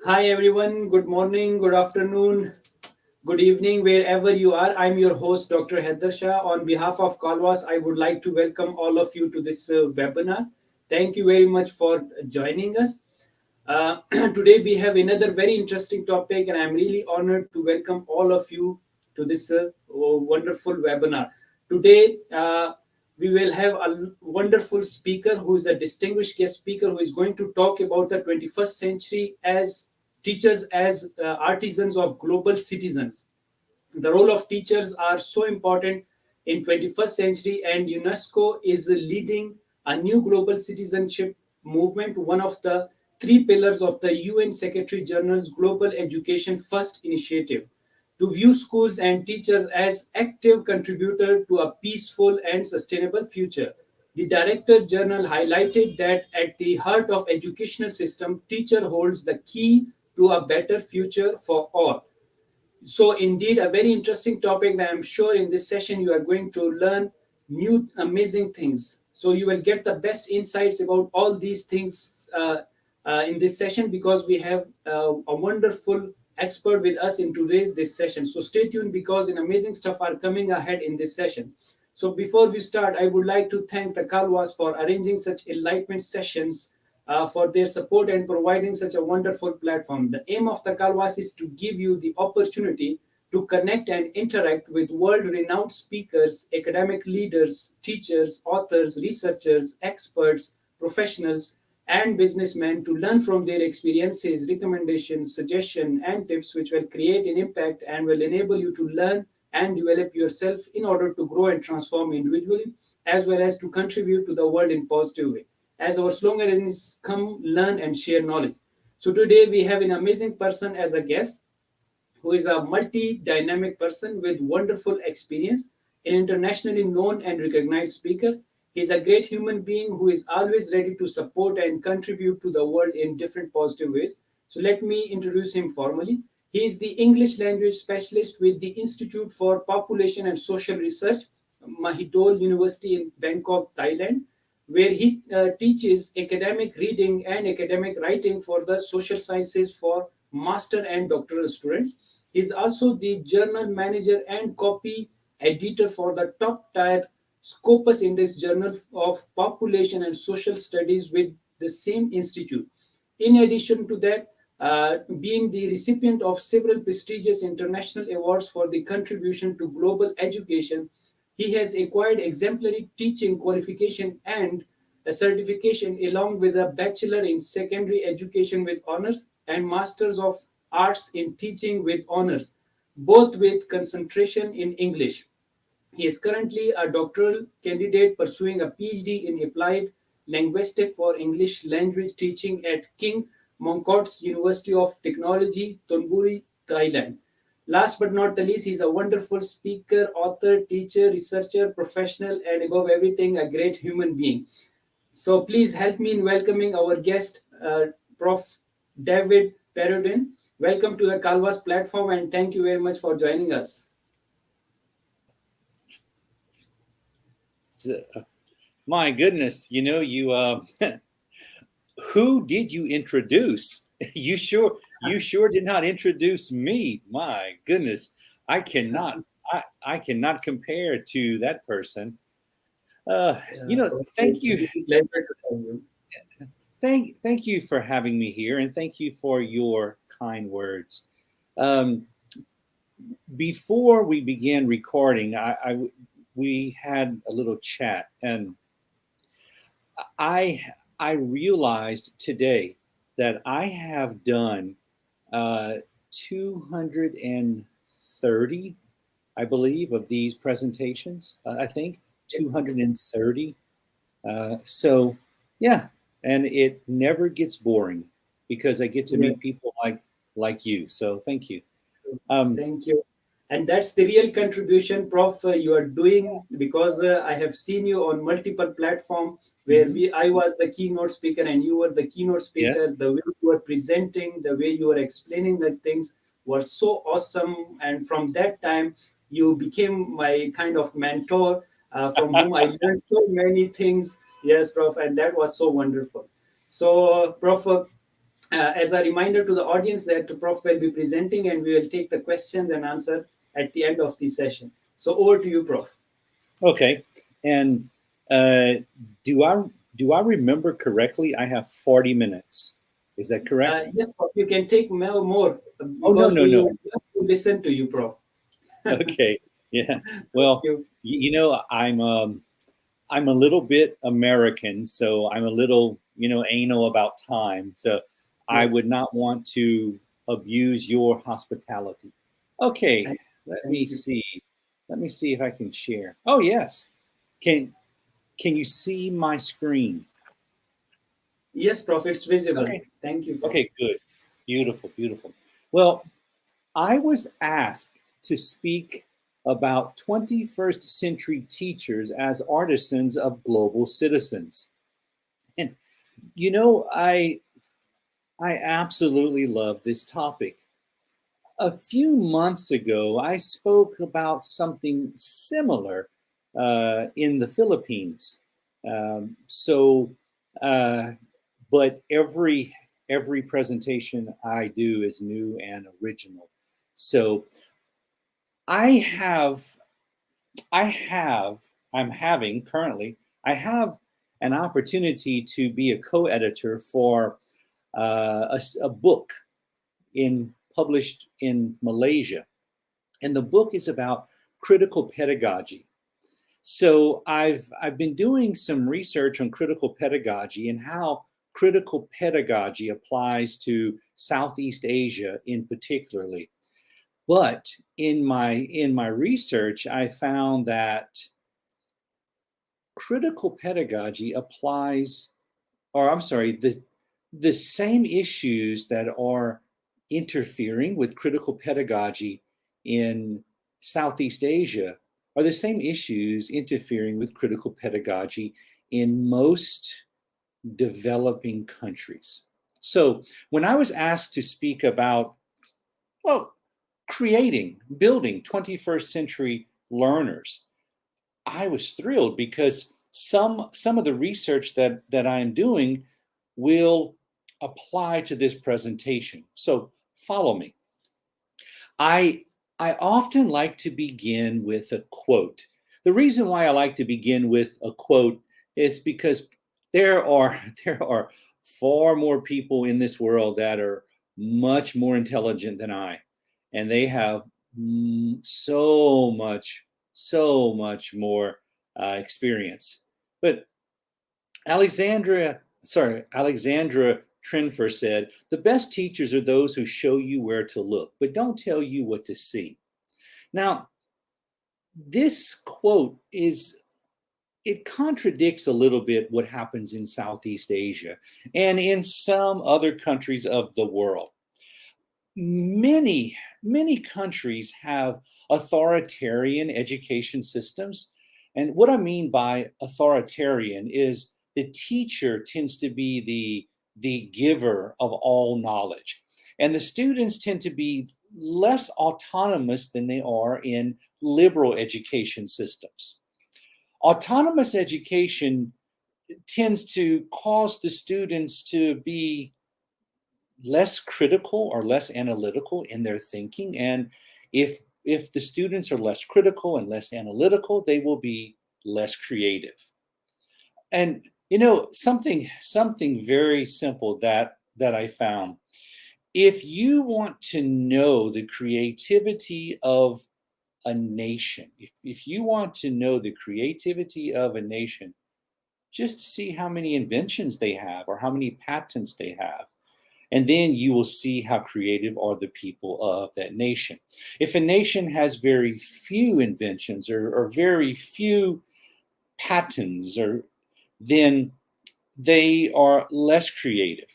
Hi everyone, good morning, good afternoon, good evening, wherever you are. I'm your host, Dr. Haider Shah. On behalf of Kalwas, I would like to welcome all of you to this webinar. Thank you very much for joining us. Today we have another very interesting topic, and I'm really honored to welcome all of you to this wonderful webinar. Today, we will have a wonderful speaker who is a distinguished guest speaker who is going to talk about the 21st century as teachers as artisans of global citizens. The role of teachers are so important in 21st century, and UNESCO is leading a new global citizenship movement, one of the three pillars of the UN Secretary General's Global Education First initiative, to view schools and teachers as active contributor to a peaceful and sustainable future. The Director General highlighted that at the heart of educational system, teacher holds the key to a better future for all. So, indeed, a very interesting topic that I'm sure in this session you are going to learn new amazing things. So, you will get the best insights about all these things in this session because we have a wonderful expert with us in today's this session. So, stay tuned because an amazing stuff are coming ahead in this session. So, before we start, I would like to thank the Kalwas for arranging such enlightenment sessions for their support and providing such a wonderful platform. The aim of the Kalwas is to give you the opportunity to connect and interact with world renowned speakers, academic leaders, teachers, authors, researchers, experts, professionals, and businessmen to learn from their experiences, recommendations, suggestions, and tips which will create an impact and will enable you to learn and develop yourself in order to grow and transform individually as well as to contribute to the world in positive way. As our slogan is come, learn, and share knowledge. So today we have an amazing person as a guest who is a multi-dynamic person with wonderful experience, an internationally known and recognized speaker. He is a great human being who is always ready to support and contribute to the world in different positive ways. So let me introduce him formally. He is the English language specialist with the Institute for Population and Social Research, Mahidol University in Bangkok, Thailand, where he teaches academic reading and academic writing for the social sciences for master and doctoral students. He is also the journal manager and copy editor for the top tier Scopus Index Journal of Population and Social Studies with the same institute. In addition to that, being the recipient of several prestigious international awards for the contribution to global education, he has acquired exemplary teaching qualification and a certification along with a bachelor in secondary education with honors and masters of arts in teaching with honors, both with concentration in English. He is currently a doctoral candidate pursuing a PhD in applied linguistics for English language teaching at King Mongkut's University of Technology, Thonburi, Thailand. Last but not the least, he's a wonderful speaker, author, teacher, researcher, professional, and above everything, a great human being. So please help me in welcoming our guest, Prof. David Perrodin. Welcome to the Calvas platform and thank you very much for joining us. My goodness, you who did you introduce? You sure did not introduce me. My goodness, I cannot I cannot compare to that person. Thank It's you, really pleasure to have you. thank you for having me here, and thank you for your kind words. Um, Before we began recording, we had a little chat, and I I realized today that I have done 230, I believe, of these presentations. I think 230. So yeah, and it never gets boring because I get to Yeah. meet people like you. So thank you. Um, Thank you. And that's the real contribution, Prof. You are doing because I have seen you on multiple platforms where mhm. I was the keynote speaker and you were the keynote speaker. Yes. The way you were presenting, the way you were explaining the things were so awesome. And from that time, you became my kind of mentor from whom I learned so many things. Yes, Prof. And that was so wonderful. So, Prof. As a reminder to the audience that the Prof will be presenting and we will take the questions and answer at the end of the session. So over to you, Prof. Okay. And uh, do I do I remember correctly? I have 40 minutes. Is that correct? Yes, Prof, you can take more Oh, no, because no, we no. would love to listen to you, Prof. Okay. Yeah. Thank Well, you. I'm a little bit American, so I'm a little, anal about time. So I Yes, would not want to abuse your hospitality. Okay, thank, let me thank you. see. Let me see if I can share. Oh, yes. Can can you see my screen? Yes, Prof, it's visible. Okay. Thank you, Prof. Okay, good. Beautiful, beautiful. Well, I was asked to speak about 21st century teachers as artisans of global citizens. And I absolutely love this topic. A few months ago, I spoke about something similar in the Philippines. So, uh, but every presentation I do is new and original. So I have I have I'm having currently I have an opportunity to be a co-editor for a book in published in Malaysia, and the book is about critical pedagogy. So I've been doing some research on critical pedagogy and how critical pedagogy applies to Southeast Asia in particularly. But in my research, I found that critical pedagogy applies, or I'm sorry, the same issues that are interfering with critical pedagogy in Southeast Asia are the same issues interfering with critical pedagogy in most developing countries. So when I was asked to speak about, well, building 21st century learners, I was thrilled because some of the research that I am doing will apply to this presentation. So follow me. I I often like to begin with a quote. The reason why I like to begin with a quote is because there are there are far more people in this world that are much more intelligent than I, and they have so much more experience. But Alexandra Trenfer said, "The best teachers are those who show you where to look, but don't tell you what to see." Now, this quote it contradicts a little bit what happens in Southeast Asia and in some other countries of the world. Many countries have authoritarian education systems. And what I mean by authoritarian is the teacher tends to be the giver of all knowledge. And the students tend to be less autonomous than they are in liberal education systems. Autonomous education tends to cause the students to be less critical or less analytical in their thinking. And if the students are less critical and less analytical, they will be less creative. And something very simple that I found. If you want to know the creativity of a nation, if you want to know the creativity of a nation, just see how many inventions they have or how many patents they have. And then you will see how creative are the people of that nation. If a nation has very few inventions or very few patents, then they are less creative.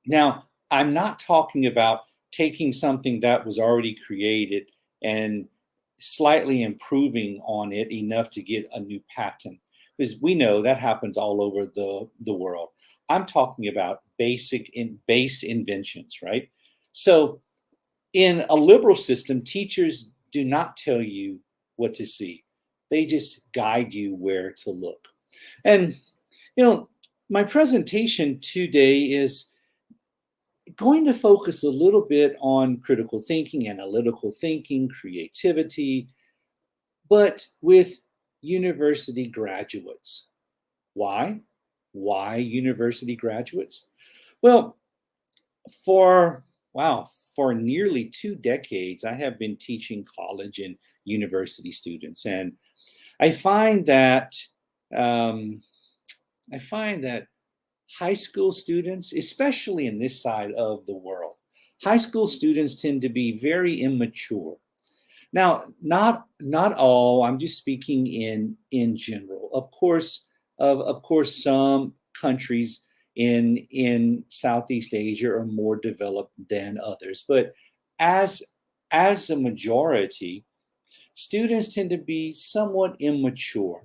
Now, I'm not talking about taking something that was already created and slightly improving on it enough to get a new patent, because we know that happens all over the world. I'm talking about base inventions, right? So in a liberal system, teachers do not tell you what to see. They just guide you where to look. And you know, my presentation today is going to focus a little bit on critical thinking, analytical thinking, creativity, but with university graduates. Why? Why university graduates? Well, for for nearly 2 decades, I have been teaching college and university students, and I find that um, I find that high school students, especially in this side of the world, high school students tend to be very immature. Now, not all. I'm just speaking in general. Of course, some countries in Southeast Asia are more developed than others, but as as a majority, students tend to be somewhat immature,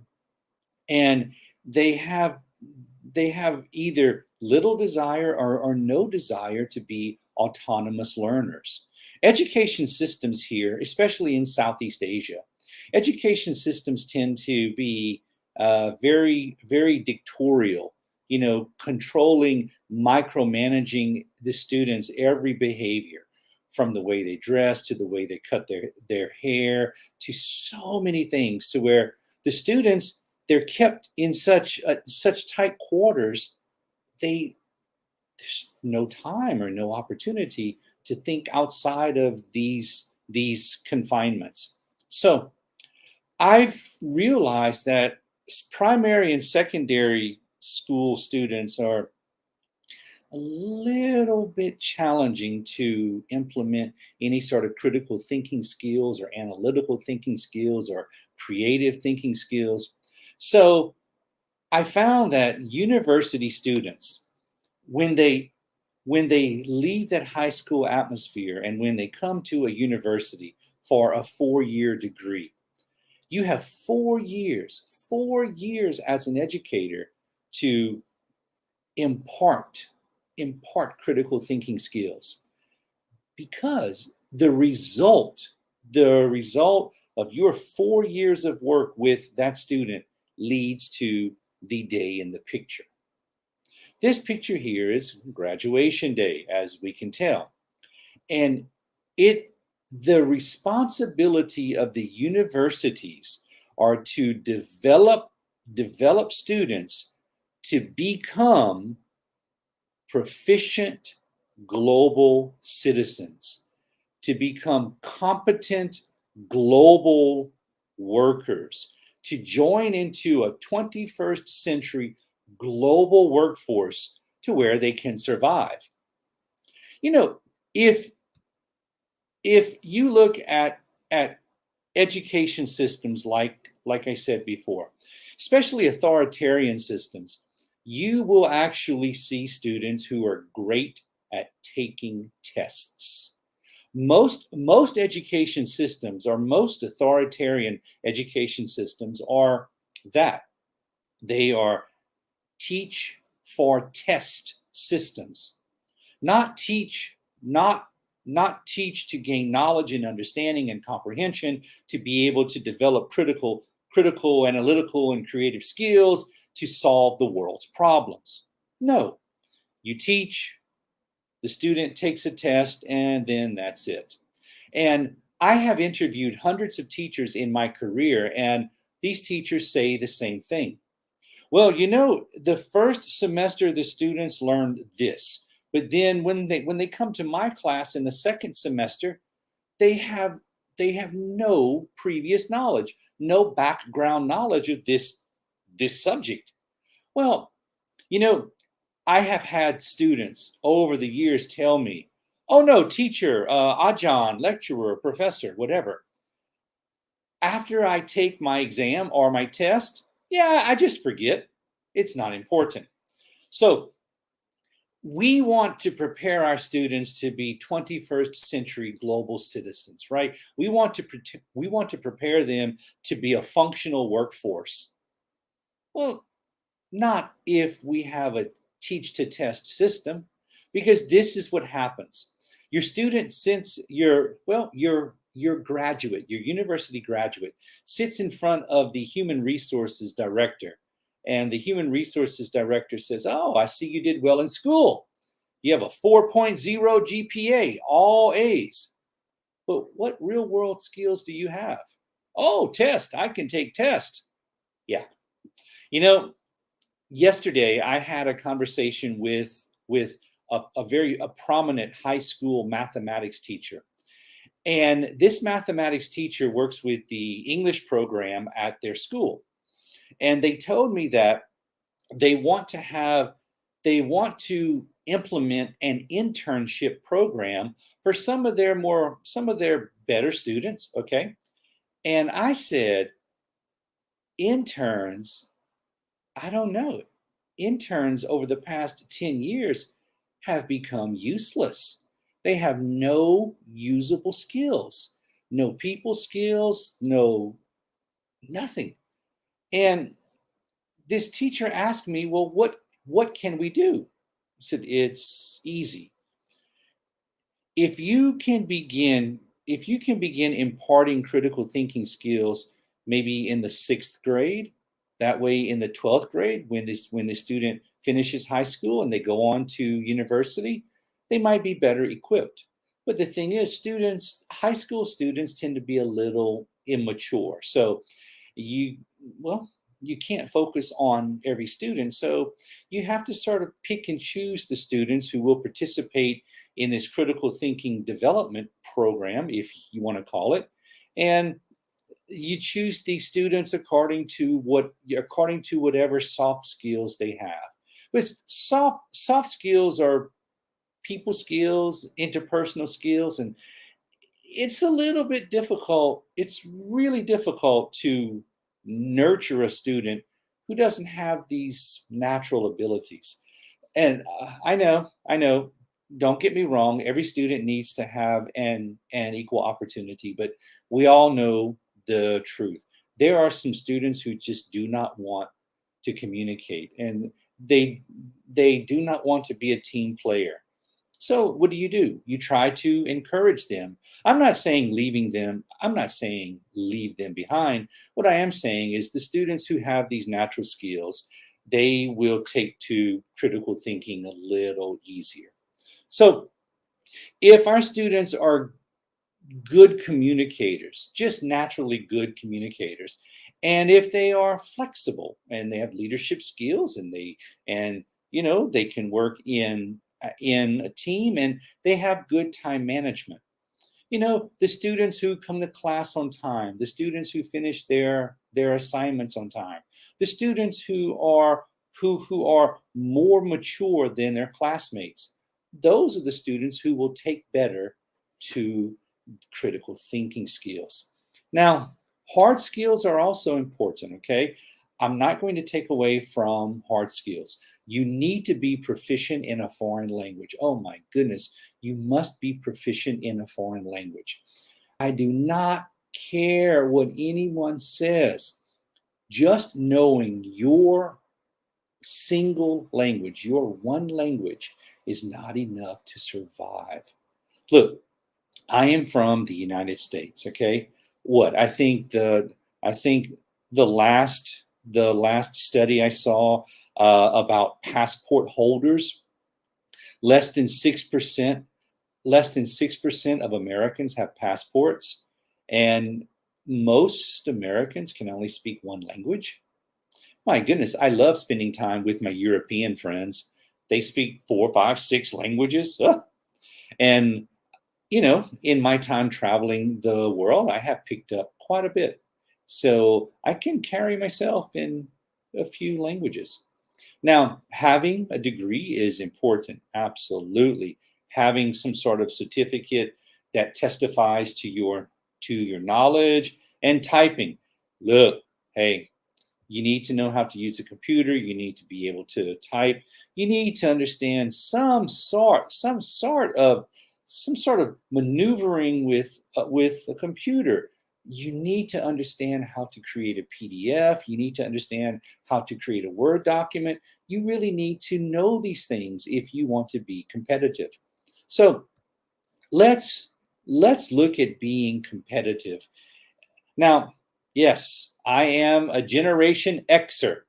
and they have they have either little desire or no desire to be autonomous learners. Education systems here, especially in Southeast Asia, education systems tend to be very dictatorial, controlling, micromanaging the students' every behavior, from the way they dress to the way they cut their hair to so many things, to where the students, they're kept in such tight quarters. There's no time or no opportunity to think outside of these confinements. So I've realized that primary and secondary school students are a little bit challenging to implement any sort of critical thinking skills or analytical thinking skills or creative thinking skills. So I found that university students, when they leave that high school atmosphere and when they come to a university for a 4-year degree, you have 4 years as an educator to impart critical thinking skills, because the result of your 4 years of work with that student leads to the day in the picture. This picture here is graduation day, as we can tell. And the responsibility of the universities are to develop students to become proficient global citizens, to become competent global workers, to join into a 21st century global workforce to where they can survive. You know, if you look at education systems like I said before, especially authoritarian systems, you will actually see students who are great at taking tests. Most education systems, or most authoritarian education systems, are that they are teach for test systems, not teach to gain knowledge and understanding and comprehension, to be able to develop critical, analytical, and creative skills to solve the world's problems. No, you teach, the student takes a test, and then that's it. And I have interviewed hundreds of teachers in my career, and these teachers say the same thing. Well, the first semester the students learned this, but then when they come to my class in the second semester, they have no previous knowledge, no background knowledge of this subject. Well, you know, I have had students over the years tell me, "Oh no, teacher, Ajahn, lecturer, professor, whatever. After I take my exam or my test, yeah, I just forget. It's not important." So we want to prepare our students to be 21st century global citizens, right? We want to prepare them to be a functional workforce. Well, not if we have a teach to test system, because this is what happens. Your student, since your graduate, your university graduate, sits in front of the human resources director, and the human resources director says, "Oh, I see you did well in school. You have a 4.0 GPA, all A's. But what real world skills do you have? Oh, test. I can take test. Yeah. You know, yesterday I had a conversation with a prominent high school mathematics teacher. And this mathematics teacher works with the English program at their school. And they told me that they want to have they want to implement an internship program for some of their better students, okay? And I said, interns, I don't know. Interns over the past 10 years have become useless. They have no usable skills, no people skills, no nothing. And this teacher asked me, well, what can we do? I said, it's easy. If you can begin, if you can begin imparting critical thinking skills, maybe in the 6th grade, that way in the 12th grade, when the student finishes high school and they go on to university, they might be better equipped. But the thing is, high school students tend to be a little immature. So you, well, you can't focus on every student. So you have to sort of pick and choose the students who will participate in this critical thinking development program, if you want to call it. And you choose these students according to whatever soft skills they have. But soft skills are people skills, interpersonal skills, and it's a little bit difficult. It's really difficult to nurture a student who doesn't have these natural abilities. And I know, don't get me wrong, every student needs to have an equal opportunity, but we all know the truth. There are some students who just do not want to communicate, and they do not want to be a team player. So what do? You try to encourage them. I'm not saying leave them behind. What I am saying is the students who have these natural skills, they will take to critical thinking a little easier. So if our students are good communicators, just naturally good communicators, and if they are flexible and they have leadership skills and they can work in a team and they have good time management. The students who come to class on time, the students who finish their assignments on time, the students who are more mature than their classmates, those are the students who will take better to critical thinking skills. Now, hard skills are also important, okay? I'm not going to take away from hard skills. You need to be proficient in a foreign language. Oh my goodness, you must be proficient in a foreign language. I do not care what anyone says. Just knowing your single language, your one language, is not enough to survive. Look, I am from the United States, okay? I think the last study I saw about passport holders, less than 6%, less than 6% of Americans have passports, and most Americans can only speak one language. My goodness, I love spending time with my European friends. They speak 4, 5, 6 languages. Ugh. And in my time traveling the world, I have picked up quite a bit. So I can carry myself in a few languages. Now, having a degree is important, absolutely. Having some sort of certificate that testifies to your knowledge, and typing. Look, hey, you need to know how to use a computer. You need to be able to type. You need to understand some sort of maneuvering with a computer. You need to understand how to create a PDF. You need to understand how to create a Word document. You really need to know these things if you want to be competitive. So let's look at being competitive. Now, yes, I am a Generation Xer.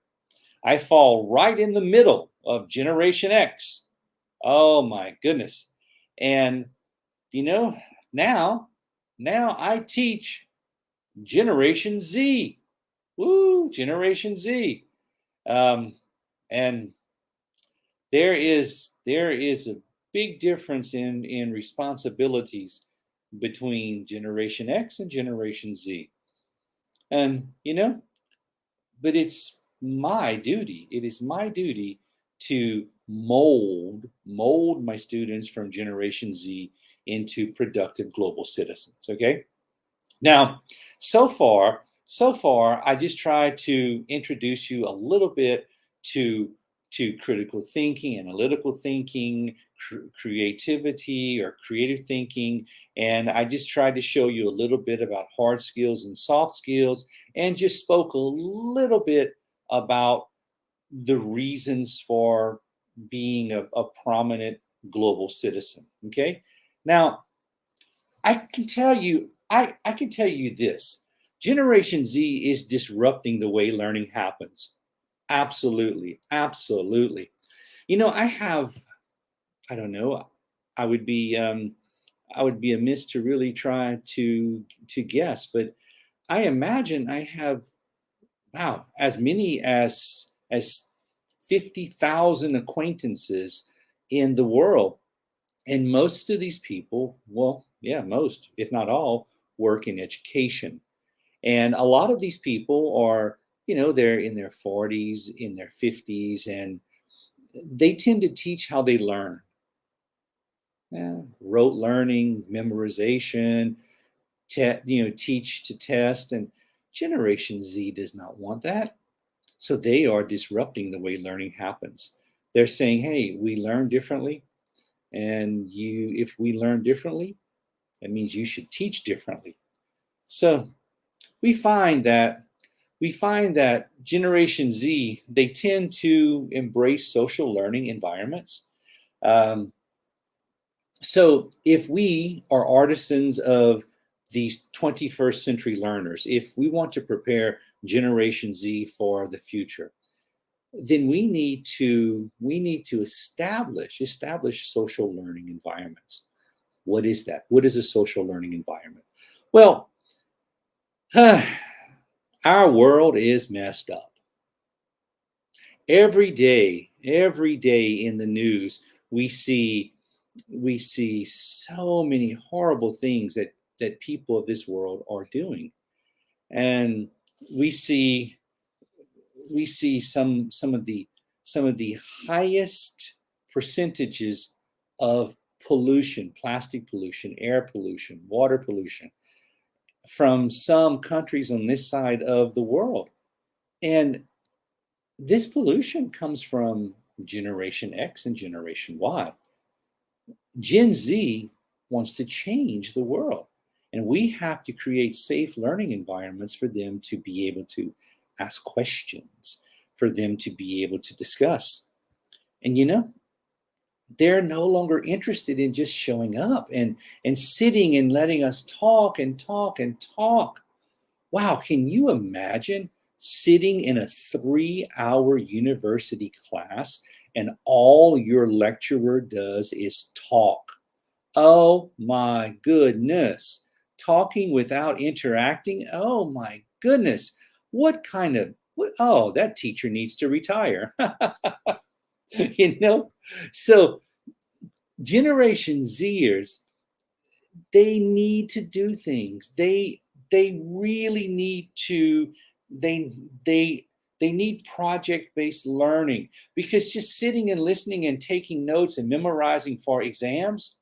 I fall right in the middle of Generation X. Oh my goodness. And you know, now, now I teach Generation Z. Woo, Generation Z. Um, and there is a big difference in responsibilities between Generation X and Generation Z. And but it's my duty. It is my duty to mold my students from Generation Z into productive global citizens. Okay. Now, so far, I just tried to introduce you a little bit to critical thinking, analytical thinking, creativity or creative thinking, and I just tried to show you a little bit about hard skills and soft skills, and just spoke a little bit about the reasons for being a prominent global citizen. Okay, now I can tell you this. Generation Z is disrupting the way learning happens. Absolutely. Absolutely. I don't know, I would be I would be amiss to really try to guess, but I imagine I have, wow, as many as 50,000 acquaintances in the world. And most of these people, well, yeah, most, if not all, work in education. And a lot of these people are, they're in their 40s, in their 50s, and they tend to teach how they learn. Yeah, rote learning, memorization, teach to test. And Generation Z does not want that. So they are disrupting the way learning happens. They're saying, hey, we learn differently. And if we learn differently, that means you should teach differently. So we find that Generation Z, they tend to embrace social learning environments. Um, so if we are artisans of these 21st century learners, if we want to prepare Generation Z for the future, then we need to establish social learning environments. What is that? What is a social learning environment? Well, our world is messed up. Every day in the news, we see so many horrible things that people of this world are doing, and we see some of the highest percentages of pollution, plastic pollution, air pollution, water pollution from some countries on this side of the world. And this pollution comes from Generation X and Generation Y. Gen Z wants to change the world. And we have to create safe learning environments for them to be able to ask questions, for them to be able to discuss. And they're no longer interested in just showing up and sitting and letting us talk and talk and talk. Wow, can you imagine sitting in a 3-hour university class and all your lecturer does is talk? Oh my goodness. Talking without interacting? Oh my goodness. Oh, that teacher needs to retire. you know? So Generation Zers, they need to do things. They really need to, they need project-based learning, because just sitting and listening and taking notes and memorizing for exams,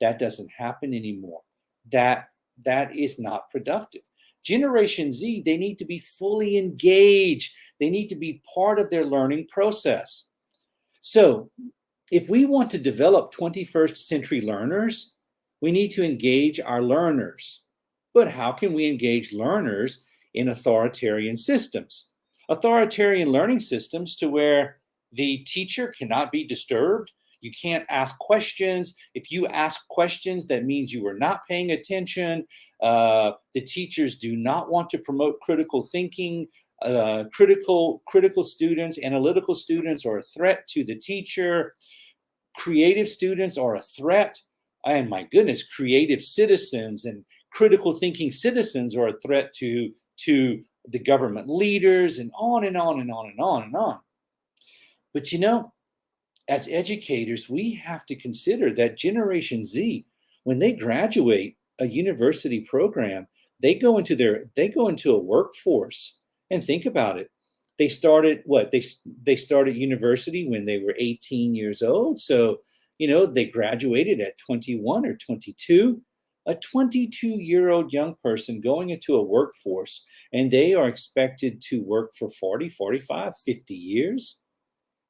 that doesn't happen anymore. That is not productive. Generation Z, they need to be fully engaged. They need to be part of their learning process. So if we want to develop 21st century learners, we need to engage our learners. But how can we engage learners in authoritarian systems? Authoritarian learning systems to where the teacher cannot be disturbed. You can't ask questions. If you ask questions, that means you are not paying attention. The teachers do not want to promote critical thinking. Critical students, analytical students are a threat to the teacher. creative students are a threat. And my goodness, creative citizens and critical thinking citizens are a threat to the government leaders, and on and on and on and on and on. But as educators, we have to consider that Generation Z, when they graduate a university program, they go into a workforce. And think about it. They started they started university when they were 18 years old. So, they graduated at 21 or 22. A 22-year-old young person going into a workforce, and they are expected to work for 40, 45, 50 years.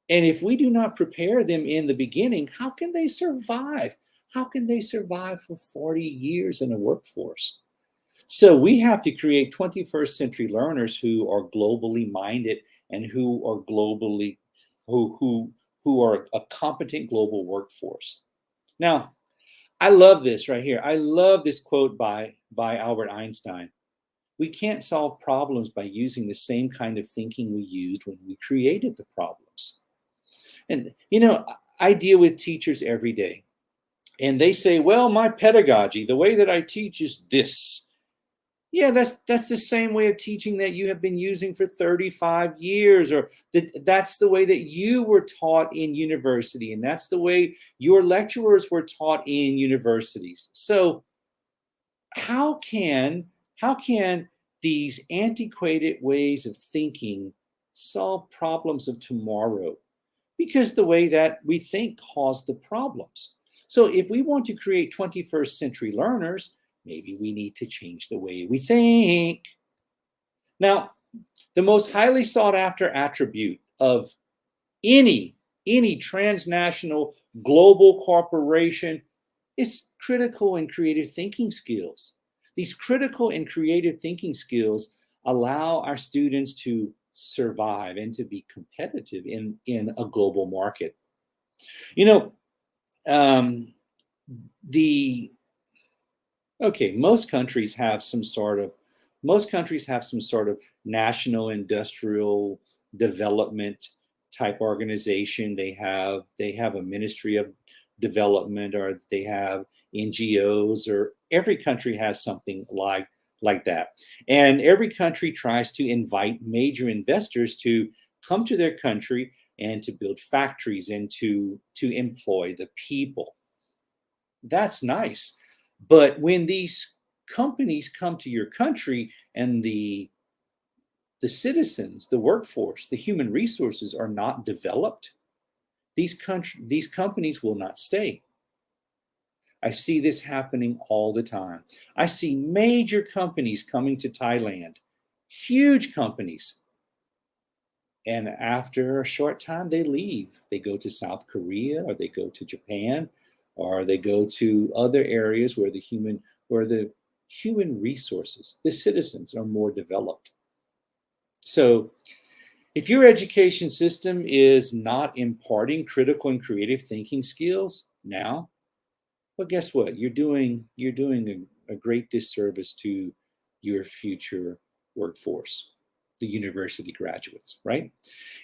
And if we do not prepare them in the beginning, how can they survive? How can they survive for 40 years in a workforce? So we have to create 21st century learners who are globally minded and who are who are a competent global workforce. Now, I love this right here. I love this quote by Albert Einstein. We can't solve problems by using the same kind of thinking we used when we created the problems. And, I deal with teachers every day, and they say, well, my pedagogy, the way that I teach is this. Yeah, that's the same way of teaching that you have been using for 35 years, or that's the way that you were taught in university, and that's the way your lecturers were taught in universities. So how can these antiquated ways of thinking solve problems of tomorrow? Because the way that we think caused the problems. So if we want to create 21st century learners, maybe we need to change the way we think. Now, the most highly sought after attribute of any transnational global corporation is critical and creative thinking skills. These critical and creative thinking skills allow our students to survive and to be competitive in a global market. Most countries have some sort of national industrial development type organization. They have a ministry of development, or they have NGOs, or every country has something like that. And every country tries to invite major investors to come to their country and to build factories and to employ the people. That's nice. But when these companies come to your country and the citizens, the workforce, the human resources are not developed, these companies will not stay. I see this happening all the time. I see major companies coming to Thailand, huge companies. And after a short time, they leave. They go to South Korea, or they go to Japan, or they go to other areas where the human resources, the citizens, are more developed. So if your education system is not imparting critical and creative thinking skills now, well, guess what? You're doing a great disservice to your future workforce, the university graduates, right?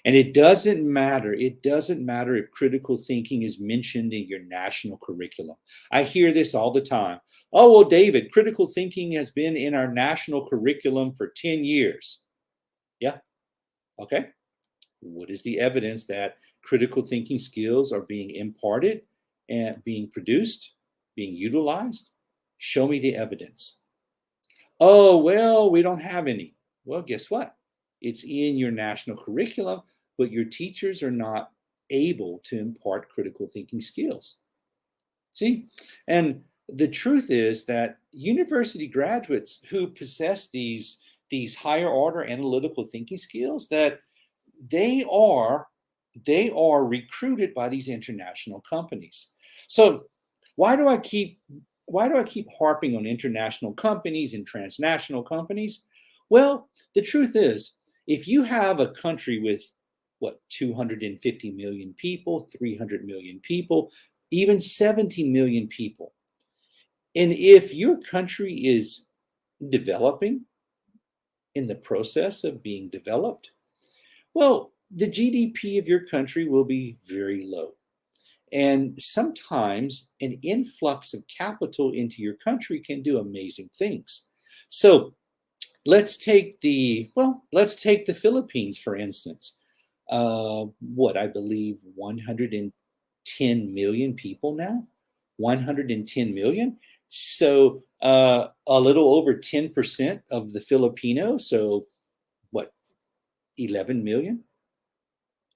And it doesn't matter if critical thinking is mentioned in your national curriculum. I hear this all the time. Oh, well, David, critical thinking has been in our national curriculum for 10 years. Yeah. Okay. What is the evidence that critical thinking skills are being imparted and being produced, being utilized? Show me the evidence. Oh, well, we don't have any. Well, guess what? It's in your national curriculum, but your teachers are not able to impart critical thinking skills. See? And the truth is that university graduates who possess these higher order analytical thinking skills, that they are recruited by these international companies. So why do I keep harping on international companies and transnational companies? Well, the truth is, if you have a country with 250 million people, 300 million people, even 70 million people, and if your country is developing, in the process of being developed, well, the GDP of your country will be very low. And sometimes an influx of capital into your country can do amazing things. So let's take the Philippines, for instance. What I believe 110 million people now, 110 million. So a little over 10% of the Filipinos, so what, 11 million,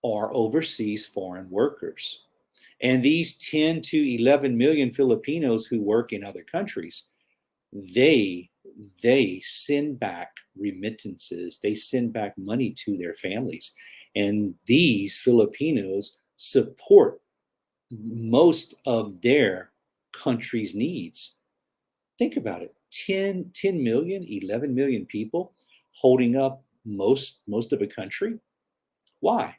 are overseas foreign workers. And these 10 to 11 million Filipinos who work in other countries, they send back remittances, they send back money to their families. And these Filipinos support most of their country's needs. Think about it. 10 million, 11 million people holding up most of a country. Why?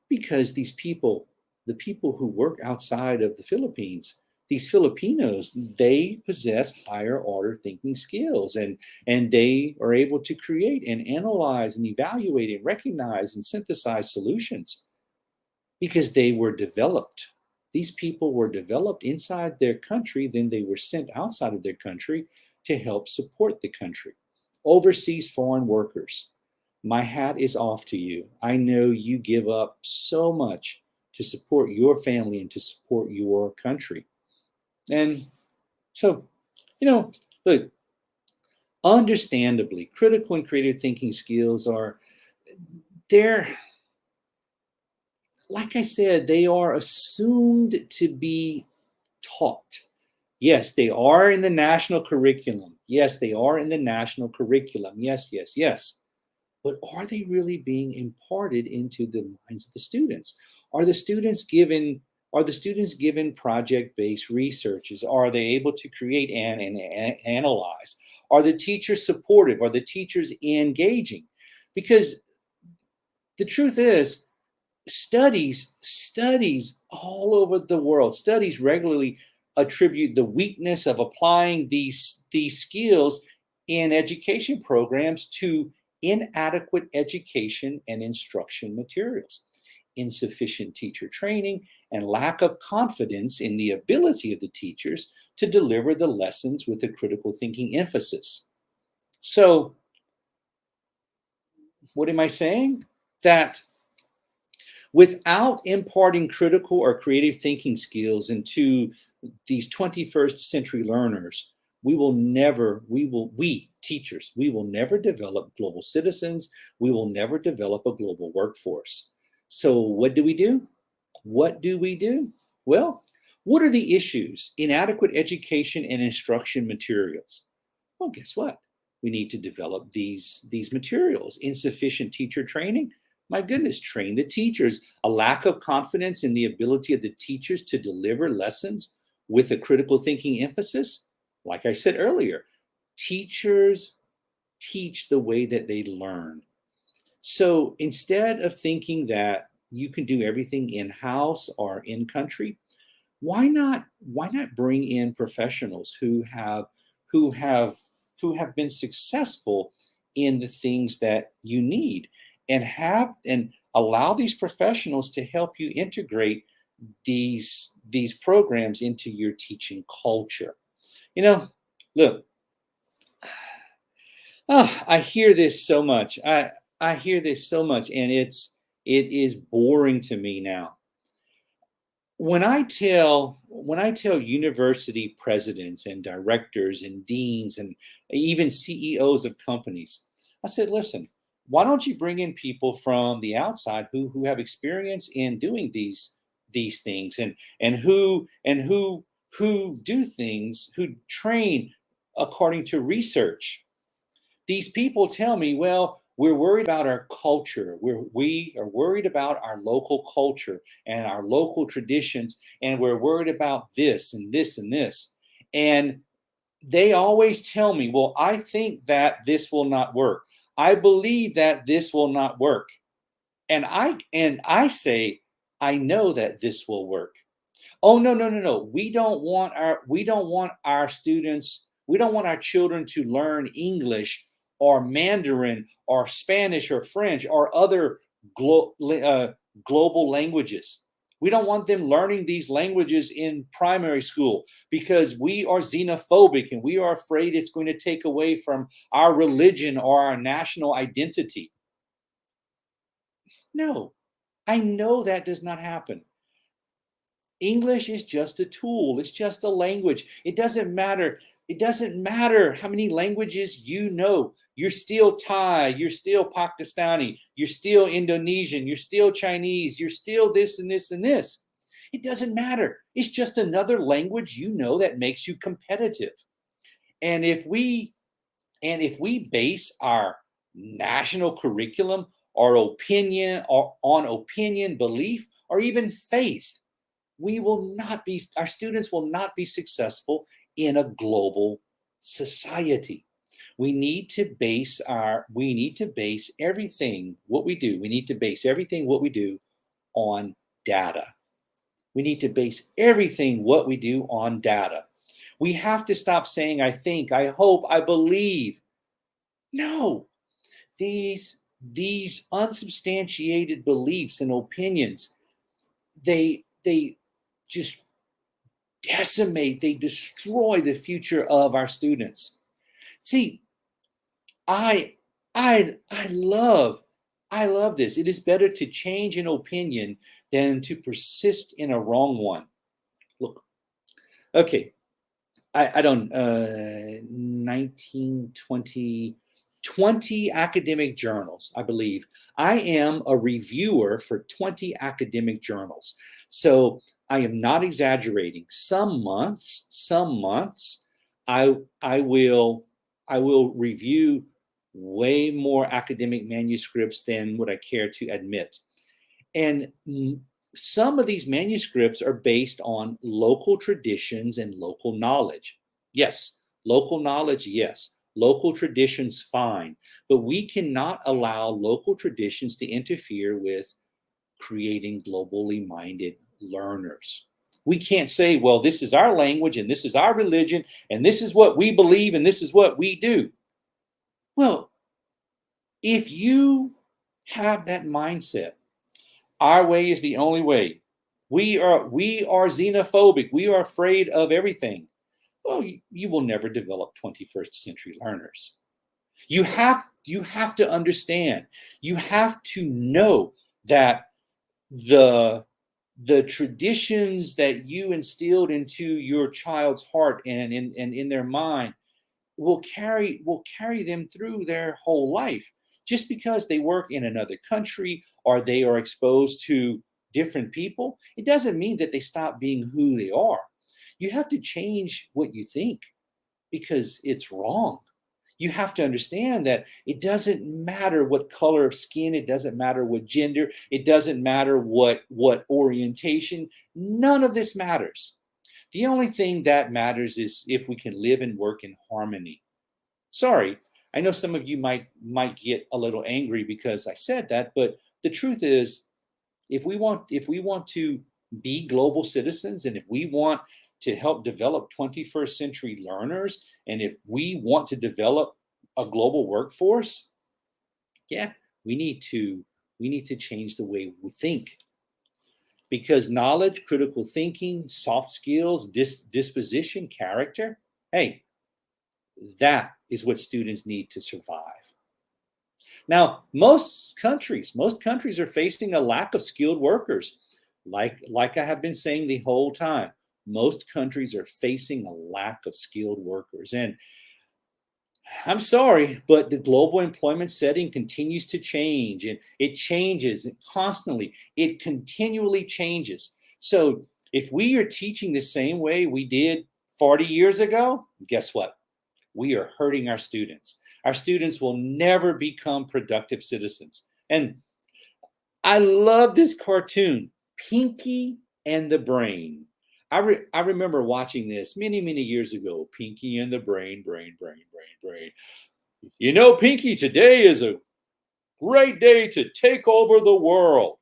Because these people, the people who work outside of the Philippines, these Filipinos, they possess higher order thinking skills, and they are able to create and analyze and evaluate and recognize and synthesize solutions because they were developed. These people were developed inside their country, then they were sent outside of their country to help support the country. Overseas foreign workers, my hat is off to you. I know you give up so much to support your family and to support your country. And so, look, understandably, critical and creative thinking skills they're, like I said, they are assumed to be taught. Yes, they are in the national curriculum. Yes, they are in the national curriculum. Yes, yes, yes. But are they really being imparted into the minds of the students? Are the students given project-based researches? Are they able to create and analyze? Are the teachers supportive? Are the teachers engaging? Because the truth is, studies all over the world, studies regularly attribute the weakness of applying these skills in education programs to inadequate education and instruction materials, insufficient teacher training, and lack of confidence in the ability of the teachers to deliver the lessons with a critical thinking emphasis. So, what am I saying? That without imparting critical or creative thinking skills into these 21st century learners, we teachers, we will never develop global citizens. We will never develop a global workforce. So what do we do? What do we do? Well, what are the issues? Inadequate education and instruction materials. Well, guess what? We need to develop these materials. Insufficient teacher training. My goodness, train the teachers. A lack of confidence in the ability of the teachers to deliver lessons with a critical thinking emphasis. Like I said earlier, teachers teach the way that they learn. So instead of thinking that you can do everything in-house or in-country, why not bring in professionals who have been successful in the things that you need, and allow these professionals to help you integrate these programs into your teaching culture. Look, I hear this so much. I hear this so much, and it is boring to me now. When I tell university presidents and directors and deans and even CEOs of companies, I said, listen, why don't you bring in people from the outside who have experience in doing these things, and who do things, who train according to research. These people tell me, well, we're worried about our culture. We are worried about our local culture and our local traditions, and we're worried about this and this and this. And they always tell me, well, I think that this will not work. I believe that this will not work. And I say, I know that this will work. Oh, no. We don't want our students, we don't want our children to learn English or Mandarin or Spanish or French or other global languages. We don't want them learning these languages in primary school because we are xenophobic and we are afraid it's going to take away from our religion or our national identity. No, I know that does not happen. English is just a tool. It's just a language. It doesn't matter. It doesn't matter how many languages you know. You're still Thai, you're still Pakistani, you're still Indonesian, you're still Chinese, you're still this and this and this. It doesn't matter. It's just another language you know that makes you competitive. And if we base our national curriculum or opinion or on opinion, belief, or even faith, our students will not be successful in a global society. We need to base everything what we do on data. We need to base everything what we do on data. We have to stop saying I think, I hope, I believe. No. These unsubstantiated beliefs and opinions, they just decimate, they destroy the future of our students. See, I love this. It is better to change an opinion than to persist in a wrong one. Look, okay, I don't 19, 20 academic journals, I believe. I am a reviewer for 20 academic journals. So I am not exaggerating. Some months I will review way more academic manuscripts than what I care to admit. And some of these manuscripts are based on local traditions and local knowledge. Yes, local knowledge, yes. Local traditions, fine. But we cannot allow local traditions to interfere with creating globally minded learners. We can't say, well, this is our language and this is our religion and this is what we believe and this is what we do. Well, if you have that mindset, our way is the only way. We are xenophobic. We are afraid of everything. Well, you will never develop 21st century learners. You have to understand. You have to know that the traditions that you instilled into your child's heart and in their mind will carry them through their whole life. Just because they work in another country or they are exposed to different people, it doesn't mean that they stop being who they are. You have to change what you think because it's wrong. You have to understand that it doesn't matter what color of skin, it doesn't matter what gender, it doesn't matter what orientation. None of this matters. The only thing that matters is if we can live and work in harmony. Sorry, I know some of you might get a little angry because I said that, but the truth is, if we want to be global citizens and if we want to help develop 21st century learners, and if we want to develop a global workforce, yeah, we need to change the way we think. Because knowledge, critical thinking, soft skills, disposition, character, hey, that is what students need to survive. Now, most countries are facing a lack of skilled workers. Like I have been saying the whole time, most countries are facing a lack of skilled workers. And I'm sorry, but the global employment setting continues to change, and it changes constantly. It continually changes. So if we are teaching the same way we did 40 years ago, guess what? We are hurting our students. Our students will never become productive citizens. And I love this cartoon, Pinky and the Brain. I remember watching this many years ago. Pinky and the Brain. You know, Pinky, today is a great day to take over the world.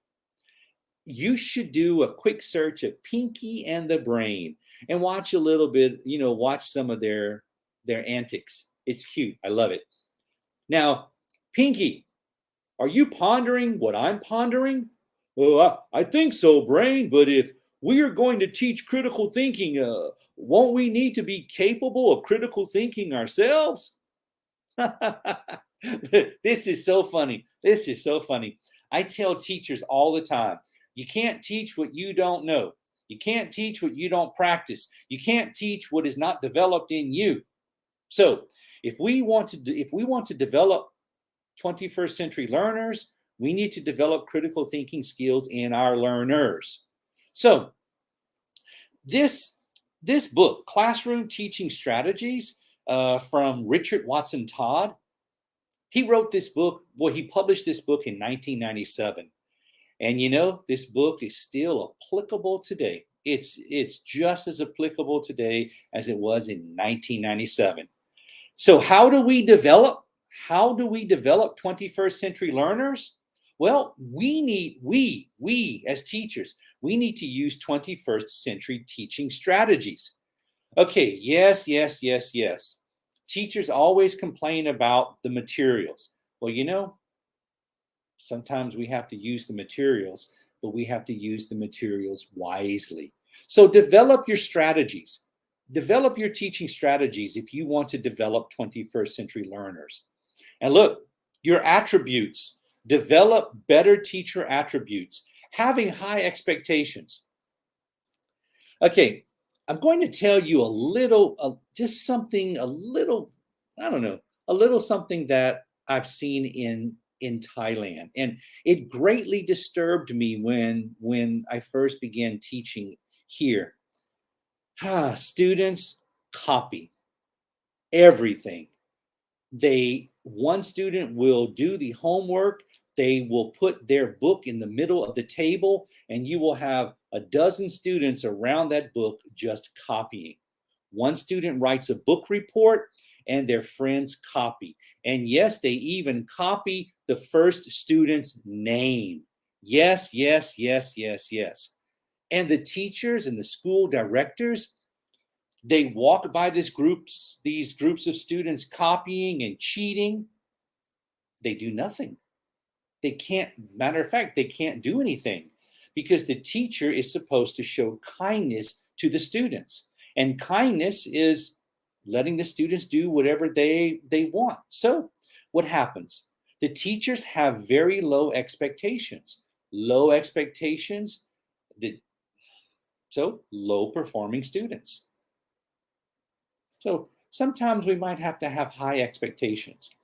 You should do a quick search of Pinky and the Brain and watch a little bit, watch some of their antics. It's cute. I love it. Now, Pinky, are you pondering what I'm pondering? Well, I think so, Brain, but if we are going to teach critical thinking, won't we need to be capable of critical thinking ourselves? This is so funny. This is so funny. I tell teachers all the time, you can't teach what you don't know. You can't teach what you don't practice. You can't teach what is not developed in you. So, if we want to develop 21st century learners, we need to develop critical thinking skills in our learners. So, this book, Classroom Teaching Strategies, from Richard Watson Todd, he wrote this book. Well, he published this book in 1997, and you know, this book is still applicable today. It's just as applicable today as it was in 1997. So how do we develop 21st century learners? Well, we as teachers, we need to use 21st century teaching strategies. Okay, yes. Teachers always complain about the materials. Well, you know, sometimes we have to use the materials, but we have to use the materials wisely. So develop your strategies. Develop your teaching strategies if you want to develop 21st century learners. And look, your attributes. Develop better teacher attributes. Having high expectations. Okay, I'm going to tell you a little, just something, a little, I don't know, a little something that I've seen in Thailand, and it greatly disturbed me when I first began teaching here. Students copy everything. One student will do the homework. They will put their book in the middle of the table, and you will have a dozen students around that book just copying. One student writes a book report, and their friends copy. And yes, they even copy the first student's name. Yes. And the teachers and the school directors, they walk by these groups of students copying and cheating. They do nothing. Matter of fact, they can't do anything because the teacher is supposed to show kindness to the students. And kindness is letting the students do whatever they want. So what happens? The teachers have very low expectations. Low expectations, so low performing students. So sometimes we might have to have high expectations.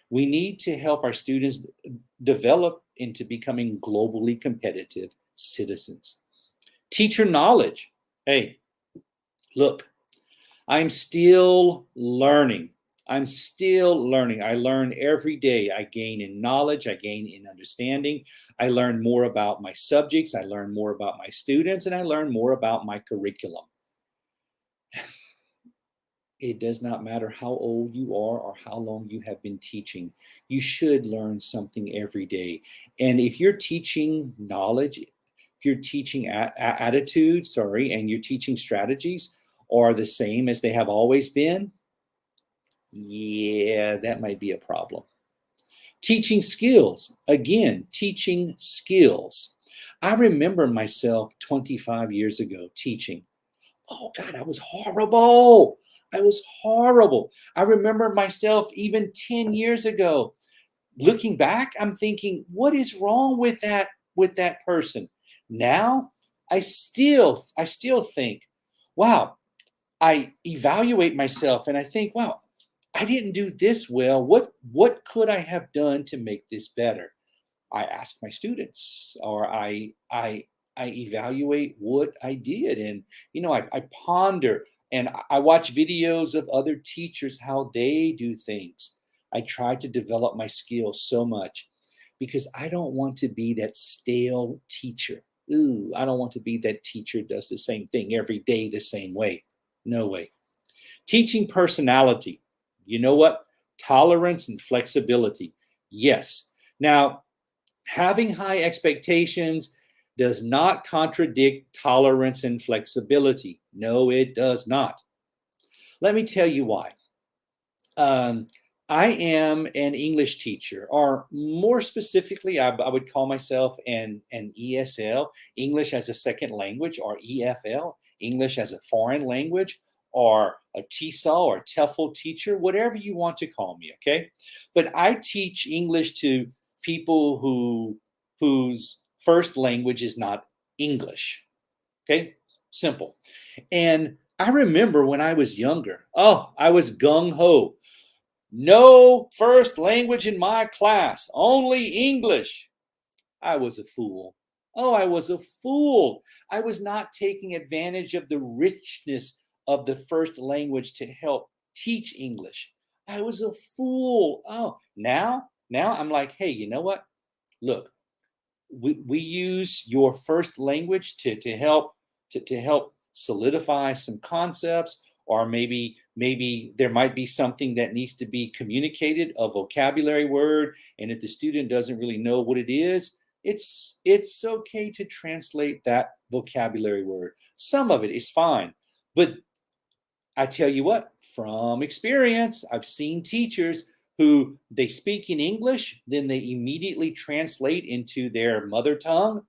We need to help our students develop into becoming globally competitive citizens. Teacher knowledge. Hey, look, I'm still learning. I learn every day. I gain in knowledge. I gain in understanding. I learn more about my subjects. I learn more about my students, and I learn more about my curriculum. It does not matter how old you are or how long you have been teaching. You should learn something every day. And if you're teaching knowledge, if you're teaching attitudes, and you're teaching strategies are the same as they have always been, yeah, that might be a problem. Teaching skills. Again, teaching skills. I remember myself 25 years ago teaching. Oh God, I was horrible. I remember myself even 10 years ago. Looking back, I'm thinking, what is wrong with that person? Now, I still think, wow, I evaluate myself and I think, wow, I didn't do this well. What could I have done to make this better? I ask my students, or I evaluate what I did, and I ponder, and I watch videos of other teachers how they do things. I try to develop my skills so much because I don't want to be that stale teacher. Ooh, I don't want to be that teacher does the same thing every day the same way. No way. Teaching personality. You know what? Tolerance and flexibility. Yes. Now, having high expectations does not contradict tolerance and flexibility. No, it does not. Let me tell you why. I am an English teacher, or more specifically, I would call myself an ESL, English as a second language, or EFL, English as a foreign language, or a TESOL or TEFL teacher, whatever you want to call me, okay? But I teach English to people whose first language is not English, okay? Simple. And I remember when I was younger, oh, I was gung ho. No first language in my class, only English. I was a fool. Oh, I was a fool. I was not taking advantage of the richness of the first language to help teach English. I was a fool. Oh, now I'm like, hey, you know what? Look, we use your first language to help to help solidify some concepts, or maybe there might be something that needs to be communicated, a vocabulary word, and if the student doesn't really know what it is, it's okay to translate that vocabulary word. Some of it is fine, but I tell you what, from experience, I've seen teachers who they speak in English, then they immediately translate into their mother tongue.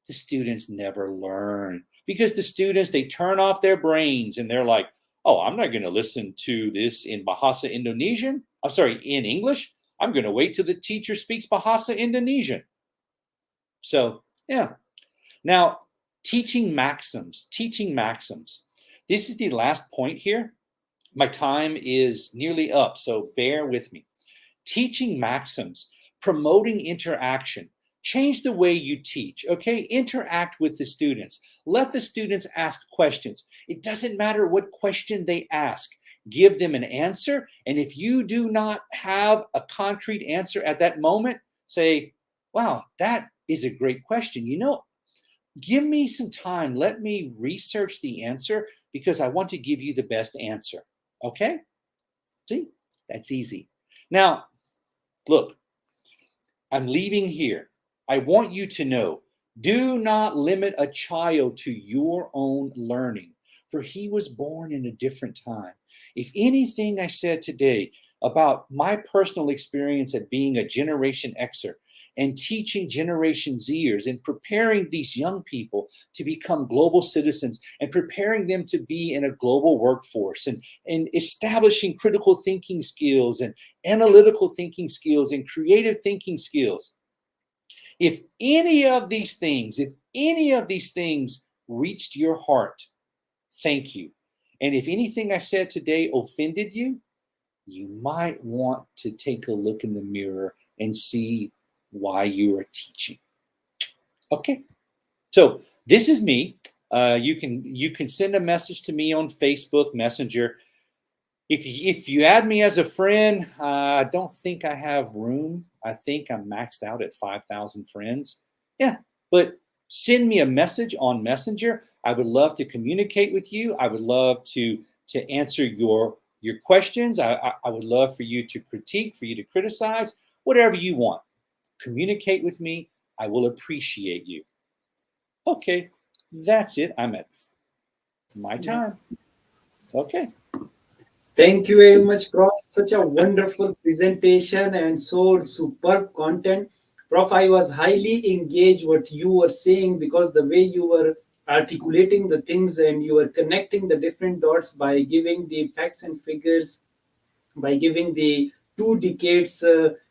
The students never learn, because the students, they turn off their brains and they're like, oh, I'm not going to listen to this in Bahasa Indonesian. I'm sorry, in English. I'm going to wait till the teacher speaks Bahasa Indonesian. So, yeah. Now, teaching maxims. This is the last point here. My time is nearly up, so bear with me. Teaching maxims, promoting interaction. Change the way you teach, okay? Interact with the students. Let the students ask questions. It doesn't matter what question they ask. Give them an answer, and if you do not have a concrete answer at that moment, say, wow, that is a great question. You know, give me some time. Let me research the answer, because I want to give you the best answer. Okay? See, that's easy. Now, look, I'm leaving here. I want you to know, do not limit a child to your own learning, for he was born in a different time. If anything I said today about my personal experience at being a Generation Xer and teaching Generation Zers and preparing these young people to become global citizens and preparing them to be in a global workforce and establishing critical thinking skills and analytical thinking skills and creative thinking skills. If any of these things reached your heart, thank you. And if anything I said today offended you, you might want to take a look in the mirror and see why you are teaching. Okay, so this is me. You can send a message to me on Facebook Messenger. If you add me as a friend, I don't think I have room. I think I'm maxed out at 5,000 friends. Yeah, but send me a message on Messenger. I would love to communicate with you. I would love to answer your questions. I would love for you to critique, for you to criticize, whatever you want. Communicate with me. I will appreciate you. Okay, that's it. I'm at my time. Okay. Thank you very much, Prof. Such a wonderful presentation and so superb content. Prof, I was highly engaged what you were saying, because the way you were articulating the things and you were connecting the different dots by giving the facts and figures, by giving the 2 decades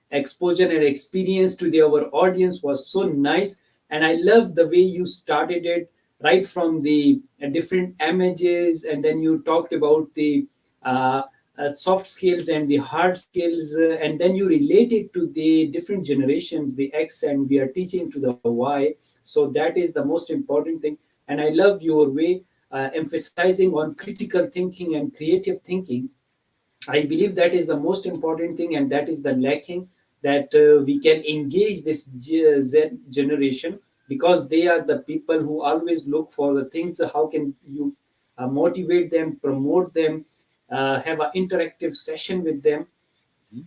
exposure and experience to our audience was so nice. And I love the way you started it, right from the different images, and then you talked about the uh, soft skills and the hard skills, and then you relate it to the different generations, the X, and we are teaching to the Y. So that is the most important thing. And I loved your way emphasizing on critical thinking and creative thinking. I believe that is the most important thing, and that is the lacking, that we can engage this Z generation, because they are the people who always look for the things. How can you motivate them, promote them, have an interactive session with them,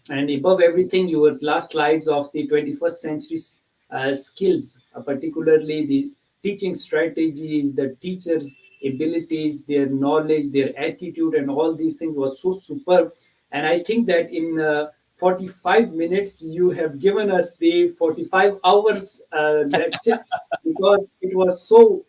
and above everything, your last slides of the 21st century skills, particularly the teaching strategies, the teachers' abilities, their knowledge, their attitude, and all these things was so superb. And I think that in 45 minutes, you have given us the 45 hours lecture, because it was so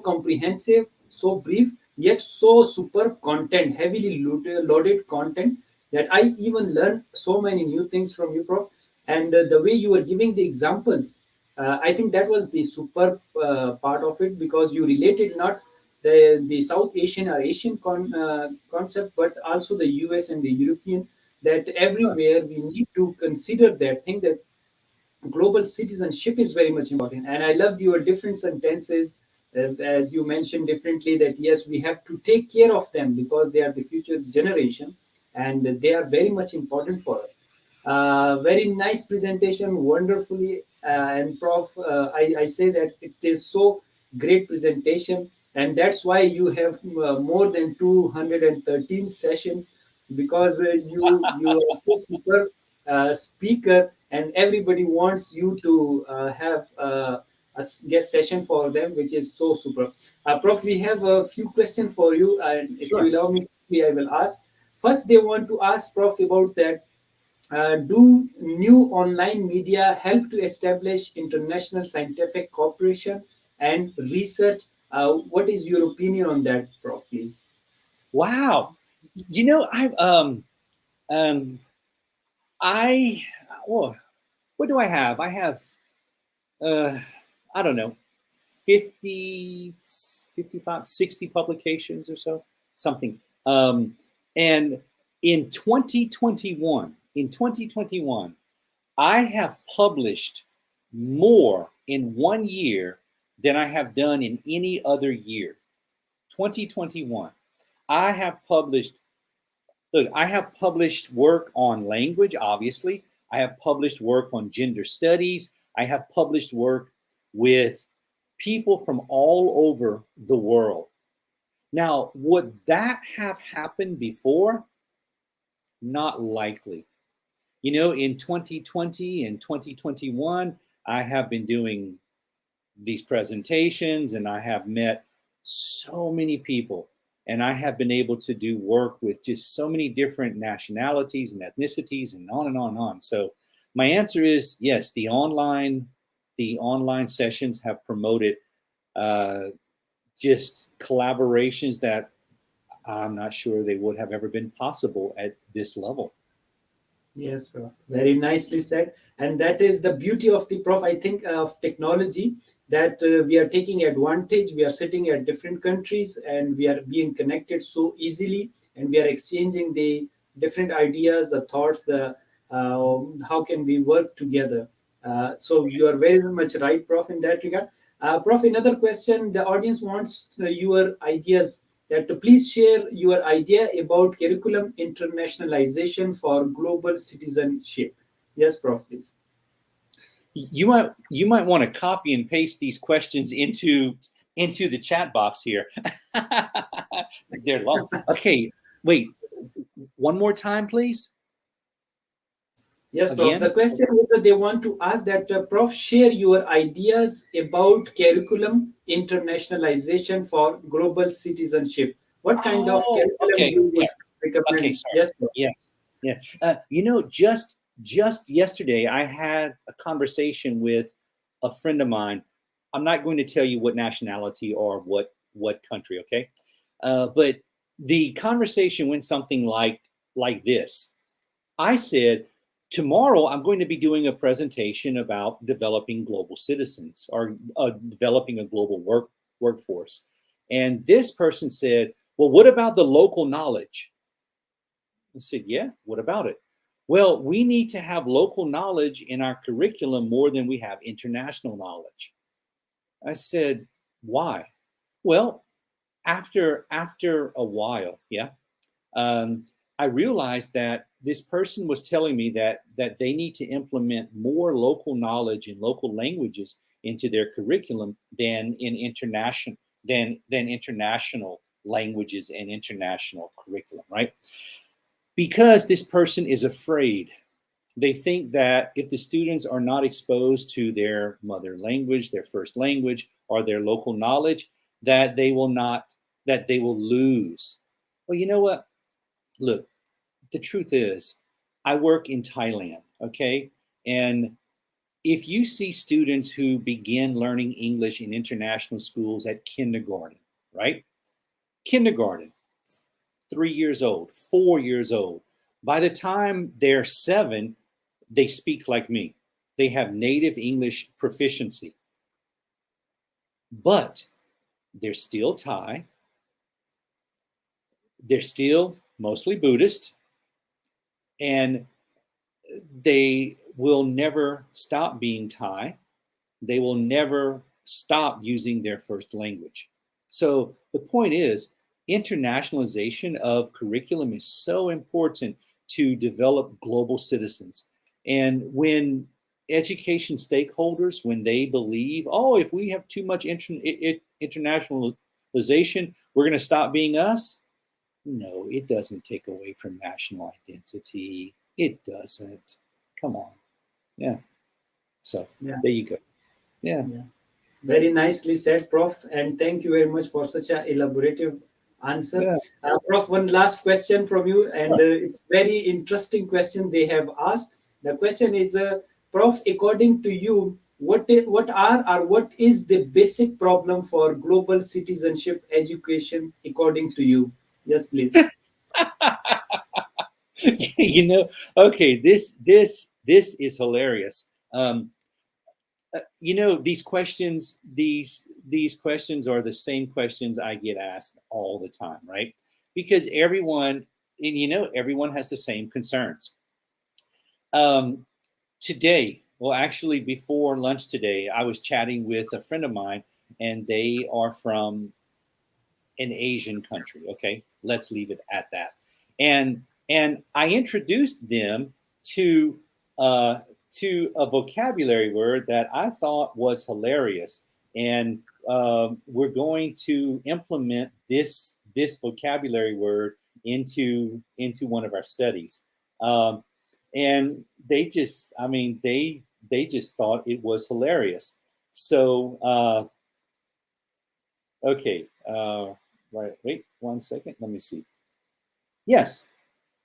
comprehensive, so brief, yet so superb content, heavily loaded content, that I even learned so many new things from you, Prof. And the way you were giving the examples, I think that was the superb part of it, because you related not the South Asian or Asian concept, but also the US and the European, that Sure. everywhere we need to consider that thing, that global citizenship is very much important. And I loved your different sentences, as you mentioned differently, that yes, we have to take care of them because they are the future generation, and they are very much important for us. Very nice presentation, wonderfully. And Prof, I say that it is so great presentation, and that's why you have more than 213 sessions, because you are so super speaker, and everybody wants you to have guest session for them, which is so super. Prof, we have a few questions for you, and if you Sure. allow me, I will ask. First, they want to ask Prof about that. Do new online media help to establish international scientific cooperation and research? What is your opinion on that, Prof, please? Wow. I um I well, what do I have? I have uh I don't know, 50, 55, 60 publications or so, something. And in 2021, I have published more in 1 year than I have done in any other year. 2021. I have published, look, I have published work on language, obviously. I have published work on gender studies. I have published work with people from all over the world. Now, would that have happened before? Not likely. In 2020 and 2021, I have been doing these presentations and I have met so many people and I have been able to do work with just so many different nationalities and ethnicities and on and on and on. So my answer is yes, the online sessions have promoted uh, just collaborations that I'm not sure they would have ever been possible at this level. Yes, Prof. Very nicely said. And that is the beauty of the Prof, I think, of technology, that we are taking advantage. We are sitting at different countries and we are being connected so easily, and we are exchanging the different ideas, the thoughts, the how can we work together. So you are very much right, Prof, in that regard. Prof, another question. The audience wants your ideas, that to please share your idea about curriculum internationalization for global citizenship. Yes, Prof, please. You might want to copy and paste these questions into the chat box here. They're long. Okay, wait. One more time, please. Yes, Prof. The Again. question is that they want to ask that, Prof, share your ideas about curriculum internationalization for global citizenship. What kind of Oh, curriculum okay. you Yeah. would Okay. recommend? Sorry. Yes, Prof. Yes. Yeah. Just yesterday, I had a conversation with a friend of mine. I'm not going to tell you what nationality or what country. Okay. But the conversation went something like this. I said, tomorrow I'm going to be doing a presentation about developing global citizens or developing a global workforce. And this person said, well, what about the local knowledge? I said, yeah, what about it? Well, we need to have local knowledge in our curriculum more than we have international knowledge. I said, why? Well, after a while, yeah, um, I realized that this person was telling me that they need to implement more local knowledge and local languages into their curriculum than international languages and international curriculum, right? Because this person is afraid. They think that if the students are not exposed to their mother language, their first language, or their local knowledge, that they will lose. Well, you know what? Look, the truth is, I work in Thailand, okay? And if you see students who begin learning English in international schools at kindergarten, right? Kindergarten, 3 years old, 4 years old. By the time they're 7, they speak like me. They have native English proficiency, but they're still Thai. They're still mostly Buddhist, and they will never stop being Thai. They will never stop using their first language. So the point is, internationalization of curriculum is so important to develop global citizens. And when education stakeholders, when they believe, oh, if we have too much internationalization, we're going to stop being us. No, it doesn't take away from national identity. It doesn't. Come on. Yeah. So Yeah. there you go. Yeah. Yeah. Very nicely said, Prof. And thank you very much for such an elaborative answer. Yeah. Prof, one last question from you, and Sure. it's very interesting question they have asked. The question is, Prof, according to you, what is the basic problem for global citizenship education according to you? Yes, please. You know, okay, this is hilarious. You know, these questions, these questions are the same questions I get asked all the time, right? Because everyone, and you know, everyone has the same concerns. Um, Today, well, actually, before lunch today, I was chatting with a friend of mine, and they are from an Asian country. Okay, let's leave it at that. And I introduced them to uh, to a vocabulary word that I thought was hilarious, and we're going to implement this vocabulary word into one of our studies. Um, and they just, I mean, they just thought it was hilarious. So okay. Right. Wait 1 second. Let me see. Yes.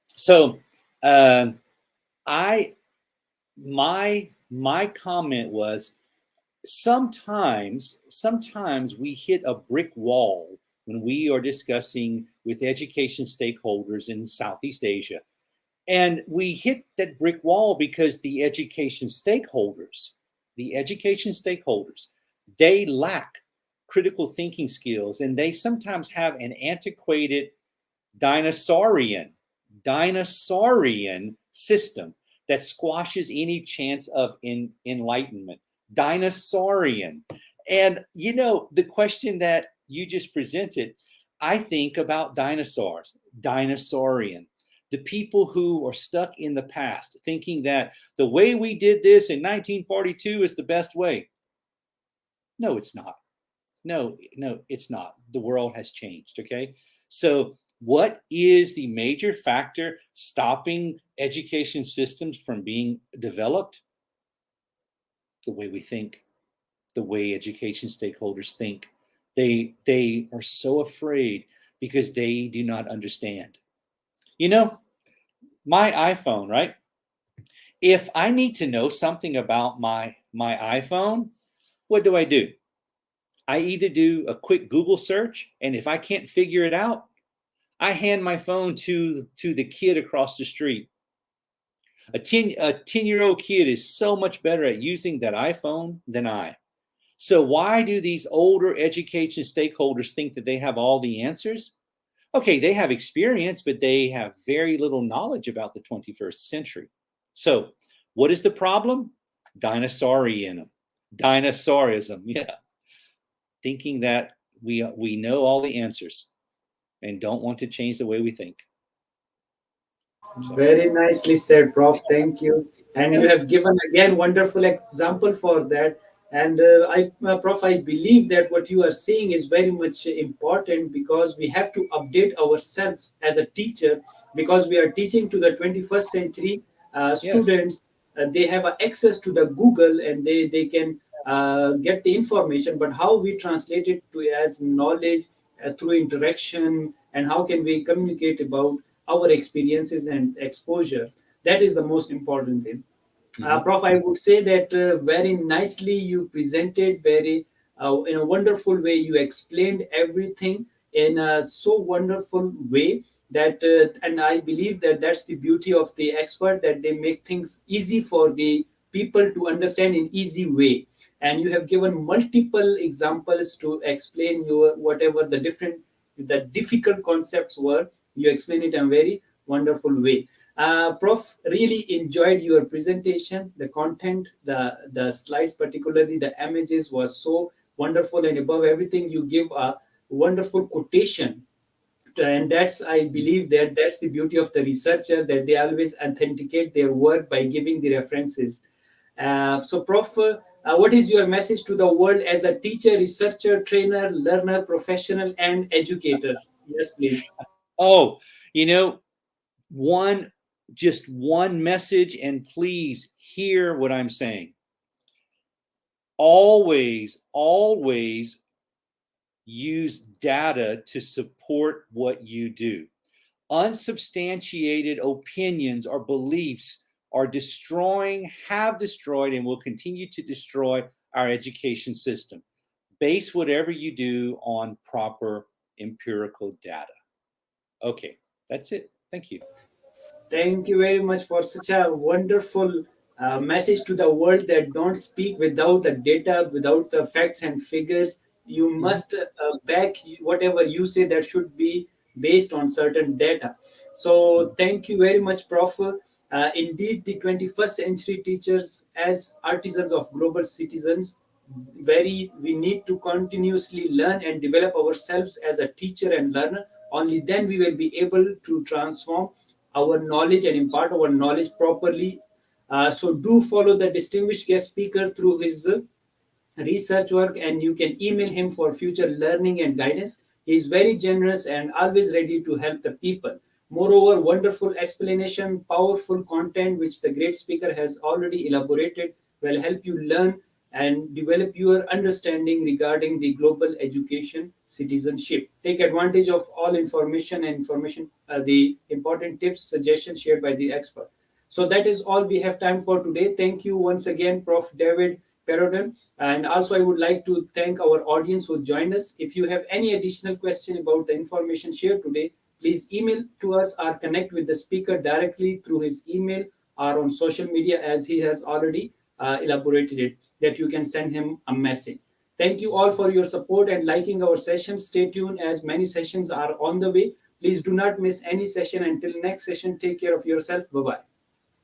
So, I my comment was sometimes we hit a brick wall when we are discussing with education stakeholders in Southeast Asia, and we hit that brick wall because the education stakeholders, they lack critical thinking skills, and they sometimes have an antiquated dinosaurian dinosaurian system that squashes any chance of enlightenment. Dinosaurian. And you know, the question that you just presented, I think about dinosaurs. Dinosaurian. The people who are stuck in the past thinking that the way we did this in 1942 is the best way. No, it's not. No, it's not. The world has changed. Okay. So, what is the major factor stopping education systems from being developed? The way we think, the way education stakeholders think. They are so afraid because they do not understand. You know, my iPhone, right? If I need to know something about my iPhone, what do? I either do a quick Google search, and if I can't figure it out, I hand my phone to the kid across the street. A 10-year-old kid is so much better at using that iPhone than I. So why do these older education stakeholders think that they have all the answers? Okay, they have experience, but they have very little knowledge about the 21st century. So what is the problem? Dinosaurianism. Dinosaurism, yeah. Thinking that we know all the answers and don't want to change the way we think. So, Very nicely said, Prof. Thank you. And you yes. have given again wonderful example for that. And Prof, I believe that what you are saying is very much important because we have to update ourselves as a teacher because we are teaching to the 21st century Yes. students. They have access to the Google and they can get the information. But how we translate it to as knowledge through interaction and how can we communicate about our experiences and exposures. That is the most important thing. Mhm. Prof, I would say that very nicely you presented, very in a wonderful way. You explained everything in a so wonderful way that, and I believe that that's the beauty of the expert, that they make things easy for the people to understand in easy way. And you have given multiple examples to explain your whatever the difficult concepts were. You explain it in a very wonderful way. Prof, really enjoyed your presentation. The content, the slides, particularly the images, was so wonderful, and above everything, you give a wonderful quotation. And that's, I believe that that's the beauty of the researcher, that they always authenticate their work by giving the references. So, Prof, what is your message to the world as a teacher, researcher, trainer, learner, professional, and educator? Yes, please. Oh, you know, one just one message, and please hear what I'm saying. Always use data to support what you do. Unsubstantiated opinions or beliefs are have destroyed, and will continue to destroy our education system. Base whatever you do on proper empirical data. Okay, that's it. Thank you. Thank you very much for such a wonderful message to the world, that don't speak without the data, without the facts and figures. You Mhm. must back whatever you say, that should be based on certain data. So, thank you very much, Prof. Indeed, the 21st century teachers, as artisans of global citizens, we need to continuously learn and develop ourselves as a teacher and learner. Only then we will be able to transform our knowledge and impart our knowledge properly. So do follow the distinguished guest speaker through his research work, and you can email him for future learning and guidance. He is very generous and always ready to help the people. Moreover, wonderful explanation, powerful content which the great speaker has already elaborated will help you learn and develop your understanding regarding the global education citizenship. Take advantage of all the important tips, suggestions shared by the expert. So that is all we have time for today. Thank you once again, Prof. David Perrodin. And also, I would like to thank our audience who joined us. If you have any additional question about the information shared today, please email to us or connect with the speaker directly through his email or on social media, as he has already elaborated it, that you can send him a message. Thank you all for your support and liking our sessions. Stay tuned, as many sessions are on the way. Please do not miss any session. Until next session, take care of yourself. Bye bye.